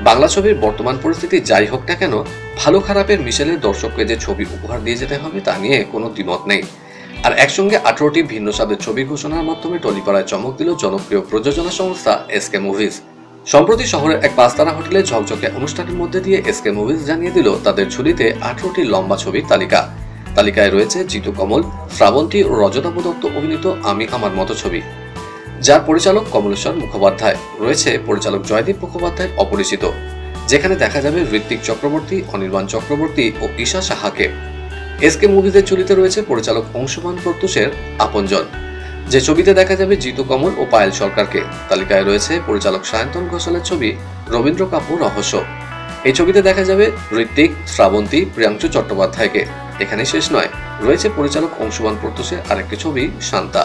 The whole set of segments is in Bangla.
বাংলা ছবির বর্তমান পরিস্থিতি যাই হোক না কেন, ভালো খারাপের মিশেলে দর্শককে যে ছবি উপহার দিয়ে যেতে হবে তা নিয়ে কোনো দ্বিমত নেই। আর একসঙ্গে 18টি ভিন্ন স্বাদের ছবি ঘোষণার মাধ্যমে টলিপাড়ায় চমক দিল জনপ্রিয় প্রযোজনা সংস্থা এসকে মুভিজ। সম্প্রতি শহরের এক 5 তারা হোটেলে ঝকঝকে অনুষ্ঠানের মধ্যে দিয়ে এসকে মুভিজ জানিয়ে দিল তাদের ঝুলিতে 18টি লম্বা ছবির তালিকা। তালিকায় রয়েছে জিতু কমল, শ্রাবন্তী ও রজতাভ দত্ত অভিনীত আমি আমার মতো ছবি, যার পরিচালক কমলেশ্বর মুখোপাধ্যায়। রয়েছে পরিচালক জয়দীপ মুখোপাধ্যায় অপরিচিত, যেখানে দেখা যাবে ঋত্বিক চক্রবর্তী, অনির্বাণ চক্রবর্তী ও ঈশা সাহাকে। এসকে মুভিজের ঝুলিতে রয়েছে পরিচালক অংশুমান প্রত্যুষের আপনজন, যে ছবিতে দেখা যাবে জিতু কমল ও পায়েল সরকারকে। তালিকায় রয়েছে পরিচালক সায়ন্তন ঘোষালের ছবি রবীন্দ্র কাপুর রহস্য। এই ছবিতে দেখা যাবে ঋত্বিক, শ্রাবন্তী, প্রিয়াংশু চট্টোপাধ্যায়কে। এখানে শেষ নয়, রয়েছে পরিচালক অংশুমান প্রত্যুষের আরেকটি ছবি শান্তা।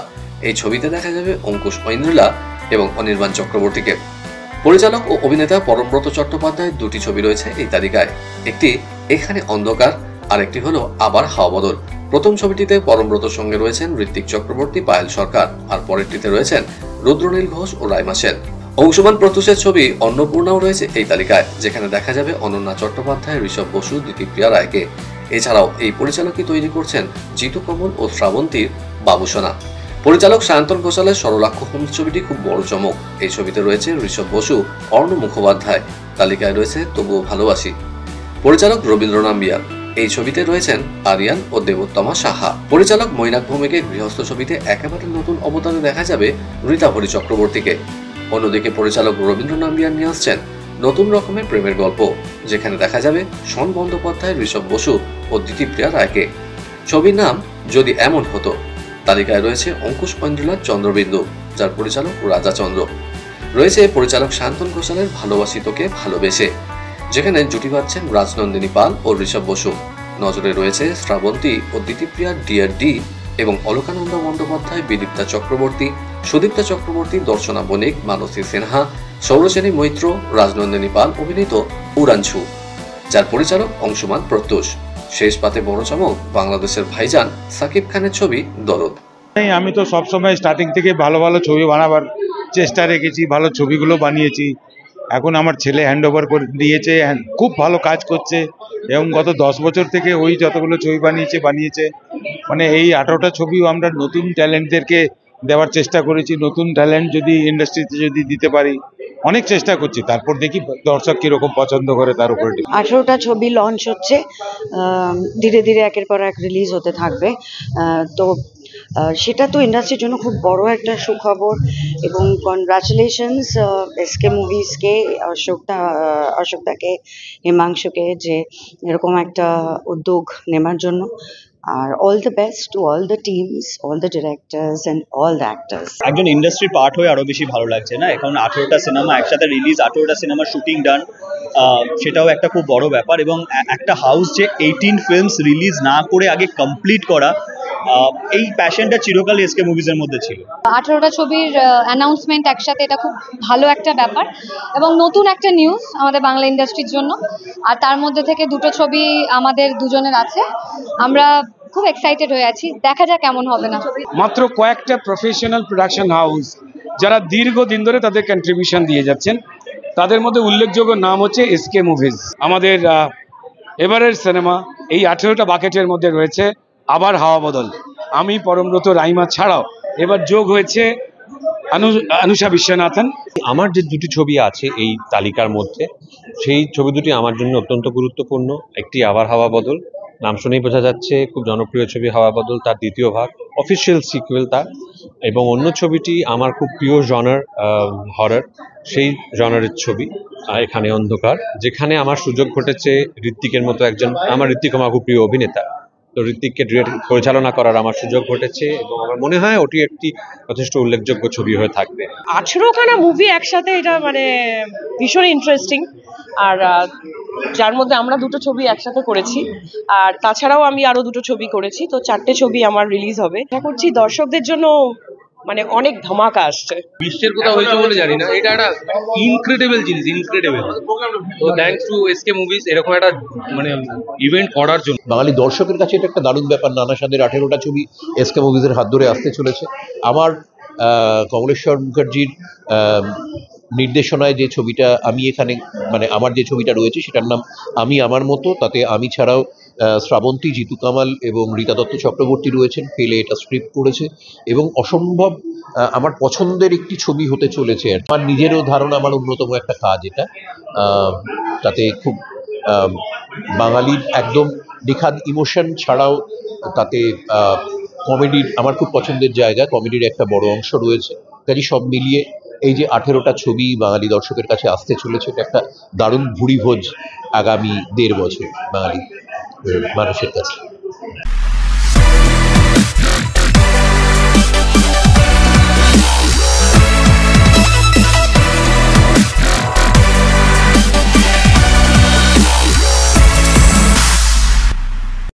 এই ছবিতে দেখা যাবে অঙ্কুশ ঐন্দ্রিলা এবং অনির্বাণ চক্রবর্তীকে। পরিচালক ও অভিনেতা পরমব্রত চট্টোপাধ্যায়ের 2টি ছবি রয়েছে এই তালিকায়। একটি এখানে অন্ধকার, আরেকটি হলো আবার হাওয়া বদল। প্রথম ছবিটিতে পরমব্রতর সঙ্গে রয়েছেন ঋত্বিক চক্রবর্তী, পায়েল সরকার, আর পরেরটিতে রয়েছেন রুদ্রনীল ঘোষ ও রাইমা সেন। অংশুমান প্রত্যুষের ছবি অন্নপূর্ণাও রয়েছে এই তালিকায়, যেখানে দেখা যাবে অনন্যা চট্টোপাধ্যায়, ঋষভ বসু, দিতিপ্রিয়া রায়কে। এছাড়াও এই পরিচালকই তৈরি করছেন জিতু কমল ও শ্রাবন্তীর বাবুসোনা। পরিচালক সায়ন্তন ঘোষালের সরলাক্ষ হোমস ছবিটি খুব বড় চমক। এই ছবিতে রয়েছে ঋষভ বসু, অর্ণ মুখোপাধ্যায়। তালিকায় রয়েছে তবুও ভালোবাসি। পরিচালক রবীন্দ্র নাম্বিয়ার। এই ছবিতে রয়েছেন আরিয়ান ও দেবোত্তমা সাহা। পরিচালক মৈনাক ভৌমিকের গৃহস্থ ছবিতে একেবারে নতুন অবদানে দেখা যাবে রীতাভরি চক্রবর্তীকে। অন্যদিকে পরিচালক রবীন্দ্র নাম্বিয়ার নিয়ে আসছেন নতুন রকমের প্রেমের গল্প, যেখানে দেখা যাবে শন বন্দ্যোপাধ্যায়, ঋষভ বসু ও দিতিপ্রিয়া রায়কে। ছবির নাম যদি এমন হতো। তালিকায় রয়েছে অঙ্কুশ ঐন্দ্রিলার চন্দ্রবিন্দু, যার পরিচালক রাজা চন্দ্র। রয়েছে পরিচালক সায়ন্তন ঘোষালের ভালোবাসি তোকে ভালোবেসে, যেখানে জুটি বাঁধছেন রাজনন্দিনী পাল ও ঋষভ বসু। নজরে রয়েছে শ্রাবন্তী ও দিতিপ্রিয়া ডিয়ার ডি এবং অলকানন্দা বন্দ্যোপাধ্যায়, বিদীপ্তা চক্রবর্তী, সুদীপ্তা চক্রবর্তী, দর্শনা বণিক, মানসী সিনহা, সৌরসেনী মৈত্র, রাজনন্দিনী পাল অভিনীত উড়ানছু, যার পরিচালক অংশুমান প্রত্যুষ। শেষ পাতে বড় চমক বাংলাদেশের ভাইজান সাকিব খানের ছবি দরদ। আমি তো সবসময় স্টার্টিং থেকে ভালো ভালো ছবি বানাবার চেষ্টা রেখেছি, ভালো ছবিগুলো বানিয়েছি। এখন আমার ছেলে হ্যান্ড ওভার করে দিয়েছে, খুব ভালো কাজ করছে এবং গত 10 বছর থেকে ওই যতগুলো ছবি বানিয়েছে মানে এই 18টা ছবিও আমরা নতুন ট্যালেন্টদেরকে দেওয়ার চেষ্টা করেছি। নতুন ট্যালেন্ট যদি ইন্ডাস্ট্রিতে যদি দিতে পারি, অনেক চেষ্টা করছি। তারপর দেখি দর্শক কিরকম পছন্দ করে, তার উপরে। 18টা ছবি লঞ্চ হচ্ছে, ধীরে ধীরে একের পর এক রিলিজ হতে থাকবে। তো সেটা তো ইন্ডাস্ট্রির জন্য খুব বড় একটা সুখবর এবং কনগ্রাচুলেশনস এসকে মুভিজকে, অশোকদাকে, হিমাংশুকে, যে এরকম একটা উদ্যোগ নেবার জন্য। আর all the best to all the teams, all the directors and all the actors. একজন ইন্ডাস্ট্রি পার্ট হয়ে আরো বেশি ভালো লাগছে না? এখন 18টা সিনেমা একসাথে রিলিজ, 18টা সিনেমার শুটিং ডান, সেটাও একটা খুব বড় ব্যাপার। এবং একটা হাউস যে 18 ফিল্মস রিলিজ না করে আগে কমপ্লিট করা, এই প্যাশনটা চিরকাল এসকে মুভিজের মধ্যে ছিল। 18টা ছবির অ্যানাউন্সমেন্ট একসাথে, এটা খুব ভালো একটা ব্যাপার এবং নতুন একটা নিউজ আমাদের বাংলা ইন্ডাস্ট্রির জন্য। আর তার মধ্যে থেকে 2টো ছবি আমাদের দুজনের আছে, আমরা খুব এক্সাইটেড হয়ে আছি, দেখা যাক কেমন হবে না। মাত্র কয়েকটা প্রফেশনাল প্রোডাকশন হাউস যারা দীর্ঘদিন ধরে তাদের কন্ট্রিবিউশন দিয়ে যাচ্ছেন, তাদের মধ্যে উল্লেখযোগ্য নাম হচ্ছে এসকে মুভিজ। আমাদের এবারের সিনেমা এই 18টা বাকেটের মধ্যে রয়েছে আবার হাওয়া বদল, আমি, পরমব্রত, রাইমা ছাড়াও এবার যোগ হয়েছে অনুষা বিশ্বনাথন। আমার যে 2টি ছবি আছে এই তালিকার মধ্যে, সেই ছবি দুটি আমার জন্য অত্যন্ত গুরুত্বপূর্ণ। একটি আবার হাওয়া বদল, নাম শুনেই বোঝা যাচ্ছে খুব জনপ্রিয় ছবি হাওয়া বদল, তার দ্বিতীয় ভাগ, অফিসিয়াল সিকুয়েল তার। এবং অন্য ছবিটি আমার খুব প্রিয় জনার, হরর, সেই জনারের ছবি এখানে অন্ধকার, যেখানে আমার সুযোগ ঘটেছে ঋত্বিকের মতো একজন, ঋত্বিক আমার খুব প্রিয় অভিনেতা, তো ঋত্বিককে পরিচালনা করার আমার সুযোগ ঘটেছে এবং আমার মনে হয় ওটি একটি যথেষ্ট উল্লেখযোগ্য ছবি হয়ে থাকবে। 18খানা মুভি একসাথে, এটা মানে ভীষণ ইন্টারেস্টিং। আর যার মধ্যে আমরা 2টো ছবি একসাথে করেছি, আর তাছাড়াও আমি আরো 2টো ছবি করেছি, তো 4টে ছবি আমার রিলিজ হবে। আশা করছি দর্শকদের জন্য মানে অনেক ধামাকা আসছে। বিশ্বের কোথাও হয়েছে বলে জানি না, এটা একটা ইনক্রেডিবল জিনিস, ইনক্রেডিবল। তো থ্যাঙ্কস টু এসকে মুভিজ এরকম একটা মানে ইভেন্ট করার জন্য। বাঙালি দর্শকের কাছে এটা একটা দারুণ ব্যাপার, নানা স্বাদের 18টা ছবি এসকে মুভিজের হাত ধরে আসতে চলেছে। আমার কমলেশ্বর মুখার্জির নির্দেশনায় যে ছবিটা আমি এখানে মানে আমার যে ছবিটা রয়েছে সেটার নাম আমি আমার মতো, তাতে আমি ছাড়াও শ্রাবন্তী, জিতু কামাল এবং রীতা দত্ত চক্রবর্তী রয়েছেন। পেলে এটা স্ক্রিপ্ট করেছে এবং অসম্ভব আমার পছন্দের একটি ছবি হতে চলেছে। আমার নিজেরও ধারণা আমার অন্যতম একটা কাজ এটা। তাতে খুব বাঙালির একদম নিখাদ ইমোশন ছাড়াও তাতে কমেডির আমার খুব পছন্দের জায়গা, কমেডির একটা বড় অংশ রয়েছে। কাজে সব মিলিয়ে এই যে 18টা ছবি বাঙালি দর্শকের কাছে আসতে চলেছে, এটা একটা দারুণ ভুরিভোজ আগামী 1.5 বছর বাঙালি মানুষের কাছে।